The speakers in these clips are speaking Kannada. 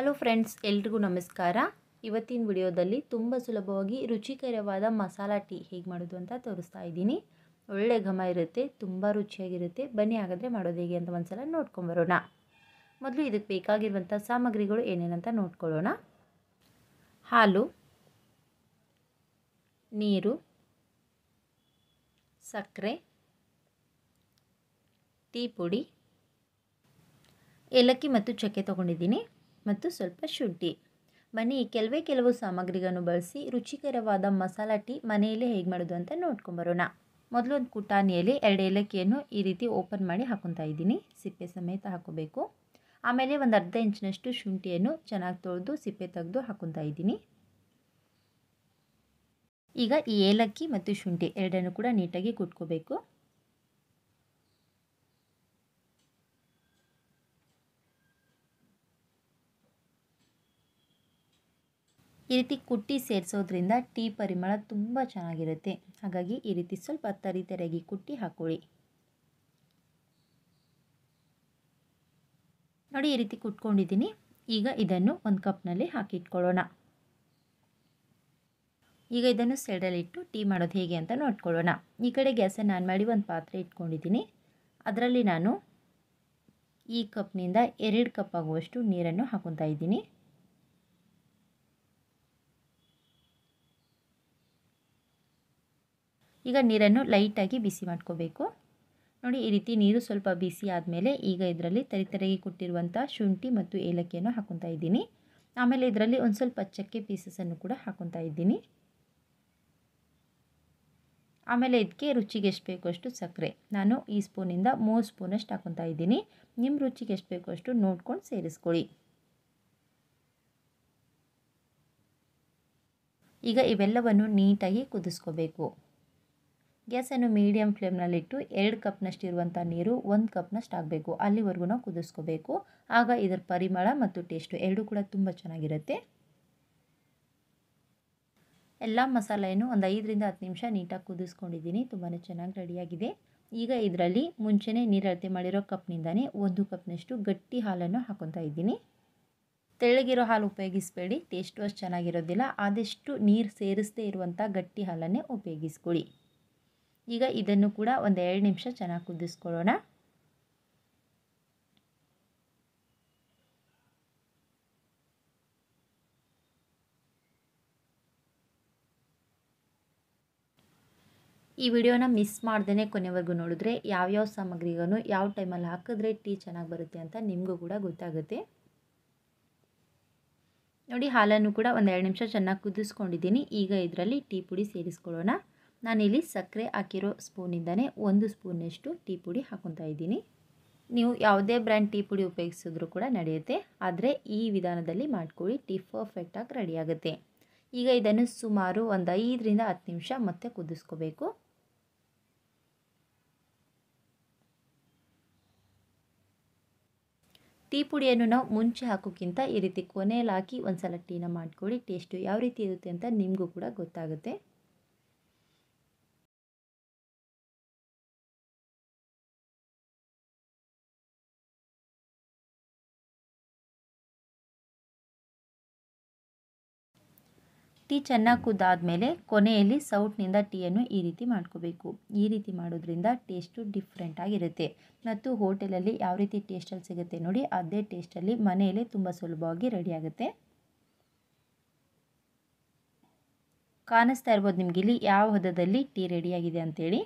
ಹಲೋ ಫ್ರೆಂಡ್ಸ್, ಎಲ್ರಿಗೂ ನಮಸ್ಕಾರ. ಇವತ್ತಿನ ವಿಡಿಯೋದಲ್ಲಿ ತುಂಬ ಸುಲಭವಾಗಿ ರುಚಿಕರವಾದ ಮಸಾಲ ಟೀ ಹೇಗೆ ಮಾಡೋದು ಅಂತ ತೋರಿಸ್ತಾ ಇದ್ದೀನಿ. ಒಳ್ಳೆ ಘಮ ಇರುತ್ತೆ, ತುಂಬ ರುಚಿಯಾಗಿರುತ್ತೆ. ಬನ್ನಿ ಹಾಗಾದರೆ ಮಾಡೋದು ಹೇಗೆ ಅಂತ ಒಂದ್ಸಲ ನೋಡ್ಕೊಂಬರೋಣ. ಮೊದಲು ಇದಕ್ಕೆ ಬೇಕಾಗಿರುವಂಥ ಸಾಮಗ್ರಿಗಳು ಏನೇನಂತ ನೋಡ್ಕೊಳ್ಳೋಣ. ಹಾಲು, ನೀರು, ಸಕ್ಕರೆ, ಟೀ ಪುಡಿ, ಏಲಕ್ಕಿ ಮತ್ತು ಚಕ್ಕೆ ತೊಗೊಂಡಿದ್ದೀನಿ ಮತ್ತು ಸ್ವಲ್ಪ ಶುಂಠಿ. ಬನ್ನಿ ಕೆಲವು ಸಾಮಗ್ರಿಗಳನ್ನು ಬಳಸಿ ರುಚಿಕರವಾದ ಮಸಾಲ ಟೀ ಮನೆಯಲ್ಲೇ ಹೇಗೆ ಮಾಡೋದು ಅಂತ ನೋಡ್ಕೊಂಬರೋಣ. ಮೊದಲು ಒಂದು ಕುಟಾಣಿಯಲ್ಲಿ 2 ಏಲಕ್ಕಿಯನ್ನು ಈ ರೀತಿ ಓಪನ್ ಮಾಡಿ ಹಾಕೊತಾ ಇದ್ದೀನಿ. ಸಿಪ್ಪೆ ಸಮೇತ ಹಾಕೋಬೇಕು. ಆಮೇಲೆ ಒಂದು ಅರ್ಧ ಇಂಚಿನಷ್ಟು ಶುಂಠಿಯನ್ನು ಚೆನ್ನಾಗಿ ತೊಳೆದು ಸಿಪ್ಪೆ ತೆಗೆದು ಹಾಕೊತಾ ಇದ್ದೀನಿ. ಈಗ ಈ ಏಲಕ್ಕಿ ಮತ್ತು ಶುಂಠಿ ಎರಡನ್ನು ಕೂಡ ನೀಟಾಗಿ ಕುಟ್ಕೋಬೇಕು. ಈ ರೀತಿ ಕುಟ್ಟಿ ಸೇರಿಸೋದ್ರಿಂದ ಟೀ ಪರಿಮಳ ತುಂಬ ಚೆನ್ನಾಗಿರುತ್ತೆ. ಹಾಗಾಗಿ ಈ ರೀತಿ ಸ್ವಲ್ಪ ತರಿತರಿಯಾಗಿ ಕುಟ್ಟಿ ಹಾಕೊಳ್ಳಿ. ನೋಡಿ, ಈ ರೀತಿ ಕುಟ್ಕೊಂಡಿದ್ದೀನಿ. ಈಗ ಇದನ್ನು ಒಂದು ಕಪ್ನಲ್ಲಿ ಹಾಕಿಟ್ಕೊಳ್ಳೋಣ. ಈಗ ಇದನ್ನು ಸೈಡಲ್ಲಿಟ್ಟು ಟೀ ಮಾಡೋದು ಹೇಗೆ ಅಂತ ನೋಡ್ಕೊಳ್ಳೋಣ. ಈ ಕಡೆ ಗ್ಯಾಸನ್ನು ಆನ್ ಮಾಡಿ ಒಂದು ಪಾತ್ರೆ ಇಟ್ಕೊಂಡಿದ್ದೀನಿ. ಅದರಲ್ಲಿ ನಾನು ಈ ಕಪ್ನಿಂದ 2 ಕಪ್ ಆಗುವಷ್ಟು ನೀರನ್ನು ಹಾಕೊತಾ ಇದ್ದೀನಿ. ಈಗ ನೀರನ್ನು ಲೈಟಾಗಿ ಬಿಸಿ ಮಾಡ್ಕೋಬೇಕು. ನೋಡಿ, ಈ ರೀತಿ ನೀರು ಸ್ವಲ್ಪ ಬಿಸಿ ಆದಮೇಲೆ ಈಗ ಇದರಲ್ಲಿ ತರಿತರಿಯಾಗಿ ಕುಟ್ಟಿರುವಂಥ ಶುಂಠಿ ಮತ್ತು ಏಲಕ್ಕಿಯನ್ನು ಹಾಕೊತಾ ಇದ್ದೀನಿ. ಆಮೇಲೆ ಇದರಲ್ಲಿ ಒಂದು ಸ್ವಲ್ಪ ಚಕ್ಕೆ ಪೀಸಸನ್ನು ಕೂಡ ಹಾಕೊತಾ ಇದ್ದೀನಿ. ಆಮೇಲೆ ಇದಕ್ಕೆ ರುಚಿಗೆ ಎಷ್ಟು ಬೇಕೋ ಅಷ್ಟು ಸಕ್ಕರೆ, ನಾನು ಈ ಸ್ಪೂನಿಂದ 3 ಸ್ಪೂನಷ್ಟು ಹಾಕೊತಾ ಇದ್ದೀನಿ. ನಿಮ್ಮ ರುಚಿಗೆ ಎಷ್ಟು ಬೇಕೋ ಅಷ್ಟು ನೋಡ್ಕೊಂಡು ಸೇರಿಸ್ಕೊಳ್ಳಿ. ಈಗ ಇವೆಲ್ಲವನ್ನು ನೀಟಾಗಿ ಕುದಿಸ್ಕೋಬೇಕು. ಗ್ಯಾಸನ್ನು ಮೀಡಿಯಮ್ ಫ್ಲೇಮ್ನಲ್ಲಿಟ್ಟು 2 ಕಪ್ನಷ್ಟು ಇರುವಂಥ ನೀರು 1 ಕಪ್ನಷ್ಟು ಆಗಬೇಕು. ಅಲ್ಲಿವರೆಗೂ ನಾವು ಕುದಿಸ್ಕೋಬೇಕು. ಆಗ ಇದರ ಪರಿಮಳ ಮತ್ತು ಟೇಸ್ಟು ಎರಡೂ ಕೂಡ ತುಂಬ ಚೆನ್ನಾಗಿರುತ್ತೆ. ಎಲ್ಲ ಮಸಾಲೆಯನ್ನು ಒಂದು 5ರಿಂದ 10 ನಿಮಿಷ ನೀಟಾಗಿ ಕುದಿಸ್ಕೊಂಡಿದ್ದೀನಿ. ತುಂಬಾ ಚೆನ್ನಾಗಿ ರೆಡಿಯಾಗಿದೆ. ಈಗ ಇದರಲ್ಲಿ ಮುಂಚೆನೇ ನೀರು ಅಳತೆ ಮಾಡಿರೋ ಕಪ್ನಿಂದನೇ 1 ಕಪ್ನಷ್ಟು ಗಟ್ಟಿ ಹಾಲನ್ನು ಹಾಕೊತಾ ಇದ್ದೀನಿ. ತೆಳ್ಳಗಿರೋ ಹಾಲು ಉಪಯೋಗಿಸಬೇಡಿ, ಟೇಸ್ಟು ಅಷ್ಟು ಚೆನ್ನಾಗಿರೋದಿಲ್ಲ. ಆದಷ್ಟು ನೀರು ಸೇರಿಸದೇ ಇರುವಂಥ ಗಟ್ಟಿ ಹಾಲನ್ನೇ ಉಪಯೋಗಿಸ್ಕೊಳ್ಳಿ. ಈಗ ಇದನ್ನು ಕೂಡ ಒಂದು 2 ನಿಮಿಷ ಚೆನ್ನಾಗಿ ಕುದಿಸ್ಕೊಳ್ಳೋಣ. ಈ ವಿಡಿಯೋನ ಮಿಸ್ ಮಾಡ್ದೇ ಕೊನೆವರೆಗೂ ನೋಡಿದ್ರೆ ಯಾವ್ಯಾವ ಸಾಮಗ್ರಿಗಳನ್ನು ಯಾವ ಟೈಮಲ್ಲಿ ಹಾಕಿದ್ರೆ ಟೀ ಚೆನ್ನಾಗಿ ಬರುತ್ತೆ ಅಂತ ನಿಮಗೂ ಕೂಡ ಗೊತ್ತಾಗುತ್ತೆ. ನೋಡಿ, ಹಾಲನ್ನು ಕೂಡ ಒಂದು 2 ನಿಮಿಷ ಚೆನ್ನಾಗಿ ಕುದಿಸ್ಕೊಂಡಿದ್ದೀನಿ. ಈಗ ಇದರಲ್ಲಿ ಟೀ ಪುಡಿ ಸೇರಿಸ್ಕೊಳ್ಳೋಣ. ನಾನಿಲ್ಲಿ ಸಕ್ಕರೆ ಹಾಕಿರೋ ಸ್ಪೂನಿಂದನೇ 1 ಸ್ಪೂನಷ್ಟು ಟೀ ಪುಡಿ ಹಾಕೊತಾ ಇದ್ದೀನಿ. ನೀವು ಯಾವುದೇ ಬ್ರ್ಯಾಂಡ್ ಟೀ ಪುಡಿ ಉಪಯೋಗಿಸಿದ್ರೂ ಕೂಡ ನಡೆಯುತ್ತೆ, ಆದರೆ ಈ ವಿಧಾನದಲ್ಲಿ ಮಾಡ್ಕೊಳ್ಳಿ. ಟೀ ಪರ್ಫೆಕ್ಟಾಗಿ ರೆಡಿಯಾಗುತ್ತೆ. ಈಗ ಇದನ್ನು ಸುಮಾರು ಒಂದು 5ರಿಂದ 10 ನಿಮಿಷ ಮತ್ತೆ ಕುದಿಸ್ಕೋಬೇಕು. ಟೀ ಪುಡಿಯನ್ನು ನಾವು ಮುಂಚೆ ಹಾಕೋಕ್ಕಿಂತ ಈ ರೀತಿ ಕೊನೆಯಲ್ಲಿ ಹಾಕಿ ಒಂದು ಸಲ ಟೀನ ಮಾಡ್ಕೊಳ್ಳಿ. ಟೇಸ್ಟು ಯಾವ ರೀತಿ ಇರುತ್ತೆ ಅಂತ ನಿಮಗೂ ಕೂಡ ಗೊತ್ತಾಗುತ್ತೆ. ಟೀ ಚೆನ್ನಾಗಿ ಕುದ್ದಾದಮೇಲೆ ಕೊನೆಯಲ್ಲಿ ಸೌಟ್ನಿಂದ ಟೀಯನ್ನು ಈ ರೀತಿ ಮಾಡ್ಕೋಬೇಕು. ಈ ರೀತಿ ಮಾಡೋದ್ರಿಂದ ಟೇಸ್ಟು ಡಿಫ್ರೆಂಟ್ ಆಗಿರುತ್ತೆ ಮತ್ತು ಹೋಟೆಲಲ್ಲಿ ಯಾವ ರೀತಿ ಟೇಸ್ಟಲ್ಲಿ ಸಿಗುತ್ತೆ ನೋಡಿ, ಅದೇ ಟೇಸ್ಟಲ್ಲಿ ಮನೆಯಲ್ಲೇ ತುಂಬ ಸುಲಭವಾಗಿ ರೆಡಿಯಾಗುತ್ತೆ. ಕಾಣಿಸ್ತಾ ಇರ್ಬೋದು ನಿಮಗಿಲ್ಲಿ ಯಾವ ಹದದಲ್ಲಿ ಟೀ ರೆಡಿಯಾಗಿದೆ ಅಂತೇಳಿ.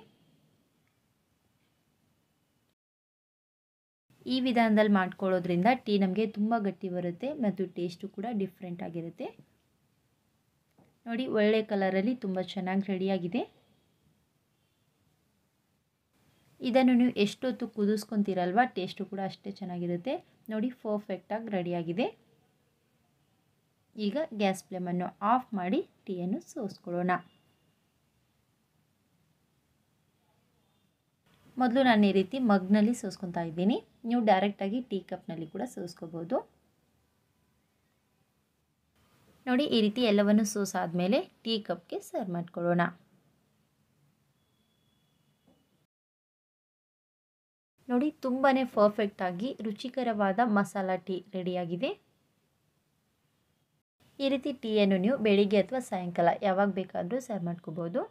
ಈ ವಿಧಾನದಲ್ಲಿ ಮಾಡ್ಕೊಳ್ಳೋದ್ರಿಂದ ಟೀ ನಮಗೆ ತುಂಬ ಗಟ್ಟಿ ಬರುತ್ತೆ ಮತ್ತು ಟೇಸ್ಟು ಕೂಡ ಡಿಫ್ರೆಂಟ್ ಆಗಿರುತ್ತೆ. ನೋಡಿ, ಒಳ್ಳೆ ಕಲರಲ್ಲಿ ತುಂಬ ಚೆನ್ನಾಗಿ ರೆಡಿಯಾಗಿದೆ. ಇದನ್ನು ನೀವು ಎಷ್ಟೊತ್ತು ಕುದಿಸ್ಕೊತೀರಲ್ವ, ಟೇಸ್ಟು ಕೂಡ ಅಷ್ಟೇ ಚೆನ್ನಾಗಿರುತ್ತೆ. ನೋಡಿ, ಪರ್ಫೆಕ್ಟಾಗಿ ರೆಡಿಯಾಗಿದೆ. ಈಗ ಗ್ಯಾಸ್ ಫ್ಲೇಮನ್ನು ಆಫ್ ಮಾಡಿ ಟೀಯನ್ನು ಸೋಸ್ಕೊಳ್ಳೋಣ. ಮೊದಲು ನಾನು ಈ ರೀತಿ ಮಗ್ನಲ್ಲಿ ಸೋಸ್ಕೊತಾ ಇದ್ದೀನಿ. ನೀವು ಡೈರೆಕ್ಟಾಗಿ ಟೀ ಕಪ್ನಲ್ಲಿ ಕೂಡ ಸೋಸ್ಕೋಬೋದು. ನೋಡಿ, ಈ ರೀತಿ ಎಲ್ಲವನ್ನು ಸೋಸಾದ್ಮೇಲೆ ಟೀ ಕಪ್ಗೆ ಸರ್ವ್ ಮಾಡ್ಕೊಳ್ಳೋಣ. ನೋಡಿ, ತುಂಬಾ ಪರ್ಫೆಕ್ಟಾಗಿ ರುಚಿಕರವಾದ ಮಸಾಲ ಟೀ ರೆಡಿಯಾಗಿದೆ. ಈ ರೀತಿ ಟೀಯನ್ನು ನೀವು ಬೆಳಿಗ್ಗೆ ಅಥವಾ ಸಾಯಂಕಾಲ ಯಾವಾಗ ಬೇಕಾದರೂ ಸರ್ವ್ ಮಾಡ್ಕೋಬೋದು.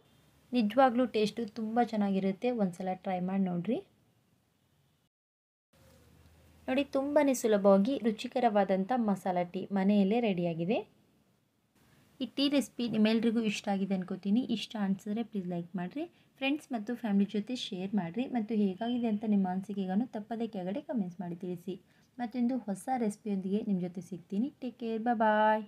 ನಿಜವಾಗ್ಲೂ ಟೇಸ್ಟು ತುಂಬ ಚೆನ್ನಾಗಿರುತ್ತೆ. ಒಂದು ಸಲ ಟ್ರೈ ಮಾಡಿ ನೋಡಿರಿ. ನೋಡಿ, ತುಂಬಾ ಸುಲಭವಾಗಿ ರುಚಿಕರವಾದಂಥ ಮಸಾಲ ಟೀ ಮನೆಯಲ್ಲೇ ರೆಡಿಯಾಗಿದೆ. ಈ ಟೀ ರೆಸಿಪಿ ನಿಮ್ಮೆಲ್ರಿಗೂ ಇಷ್ಟ ಆಗಿದೆ ಅನ್ಕೋತೀನಿ. ಇಷ್ಟ ಅನಿಸಿದ್ರೆ ಪ್ಲೀಸ್ ಲೈಕ್ ಮಾಡಿರಿ, ಫ್ರೆಂಡ್ಸ್ ಮತ್ತು ಫ್ಯಾಮಿಲಿ ಜೊತೆ ಶೇರ್ ಮಾಡಿರಿ, ಮತ್ತು ಹೇಗಾಗಿದೆ ಅಂತ ನಿಮ್ಮ ಅನಿಸಿಕೆಗಳನ್ನು ತಪ್ಪದೇ ಕೆಳಗಡೆ ಕಮೆಂಟ್ಸ್ ಮಾಡಿ ತಿಳಿಸಿ. ಮತ್ತೊಂದು ಹೊಸ ರೆಸಿಪಿಯೊಂದಿಗೆ ನಿಮ್ಮ ಜೊತೆ ಸಿಗ್ತೀನಿ. ಟೇಕ್ ಕೇರ್, ಬಾಯ್.